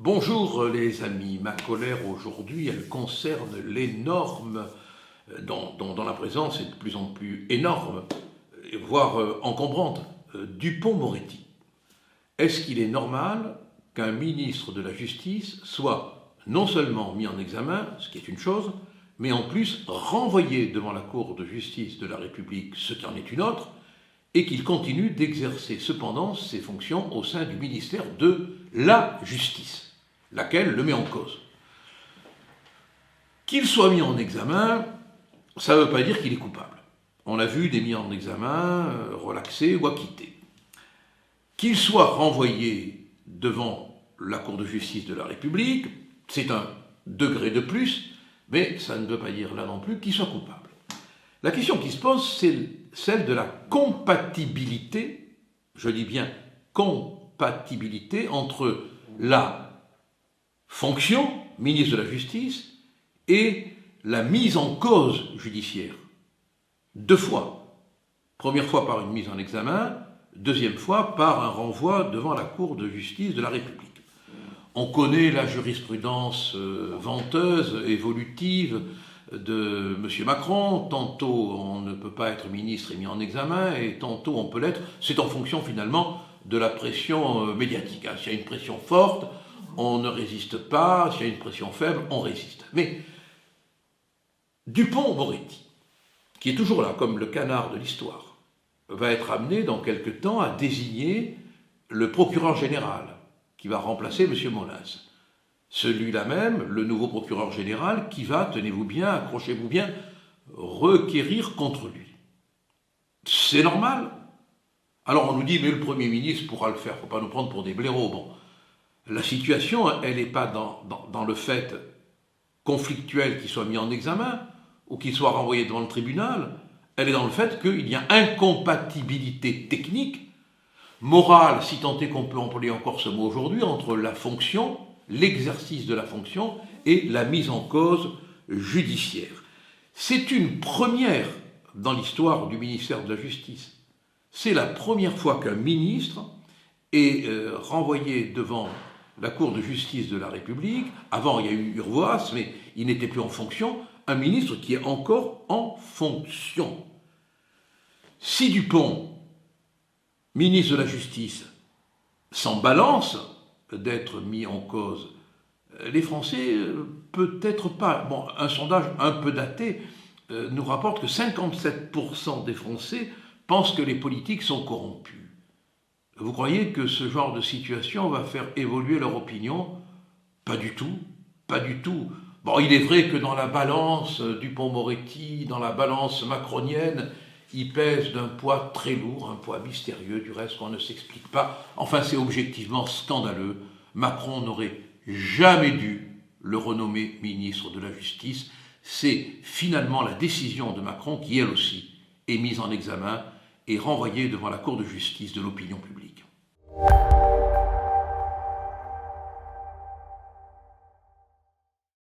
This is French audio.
Bonjour les amis, ma colère aujourd'hui elle concerne les normes dont la présence est de plus en plus énorme, voire encombrante, Dupond-Moretti. Est-ce qu'il est normal qu'un ministre de la Justice soit non seulement mis en examen, ce qui est une chose, mais en plus renvoyé devant la Cour de justice de la République, ce qui en est une autre, et qu'il continue d'exercer cependant ses fonctions au sein du ministère de la Justice, laquelle le met en cause. Qu'il soit mis en examen, ça ne veut pas dire qu'il est coupable. On a vu des mis en examen relaxés ou acquittés. Qu'il soit renvoyé devant la Cour de justice de la République, c'est un degré de plus, mais ça ne veut pas dire là non plus qu'il soit coupable. La question qui se pose, c'est celle de la compatibilité, je dis bien compatibilité, entre la fonction, ministre de la Justice, et la mise en cause judiciaire. Deux fois. Première fois par une mise en examen, deuxième fois par un renvoi devant la Cour de justice de la République. On connaît la jurisprudence venteuse, évolutive de M. Macron. Tantôt on ne peut pas être ministre et mis en examen, et tantôt on peut l'être. C'est en fonction finalement de la pression médiatique. S'il y a une pression forte, on ne résiste pas. S'il y a une pression faible, on résiste. Mais Dupond-Moretti, qui est toujours là comme le canard de l'histoire, va être amené dans quelque temps à désigner le procureur général qui va remplacer M. Molins. Celui-là même, le nouveau procureur général, qui va, tenez-vous bien, accrochez-vous bien, requérir contre lui. C'est normal. Alors on nous dit, mais le Premier ministre pourra le faire, il ne faut pas nous prendre pour des blaireaux. Bon, la situation, elle n'est pas dans le fait conflictuel qu'il soit mis en examen ou qu'il soit renvoyé devant le tribunal, elle est dans le fait qu'il y a incompatibilité technique, morale, si tant est qu'on peut employer encore ce mot aujourd'hui, entre la fonction, l'exercice de la fonction et la mise en cause judiciaire. C'est une première dans l'histoire du ministère de la Justice. C'est la première fois qu'un ministre est renvoyé devant la Cour de justice de la République. Avant, il y a eu Urvoas, mais il n'était plus en fonction. Un ministre qui est encore en fonction. Si Dupond, ministre de la Justice, s'en balance d'être mis en cause, les Français, peut-être pas. Bon, un sondage un peu daté nous rapporte que 57% des Français pensent que les politiques sont corrompus. Vous croyez que ce genre de situation va faire évoluer leur opinion? Pas du tout, pas du tout. Bon, il est vrai que dans la balance Dupond-Moretti, dans la balance macronienne, il pèse d'un poids très lourd, un poids mystérieux, du reste qu'on ne s'explique pas. Enfin, c'est objectivement scandaleux. Macron n'aurait jamais dû le renommer ministre de la Justice. C'est finalement la décision de Macron qui, elle aussi, est mise en examen et renvoyée devant la Cour de justice de l'opinion publique.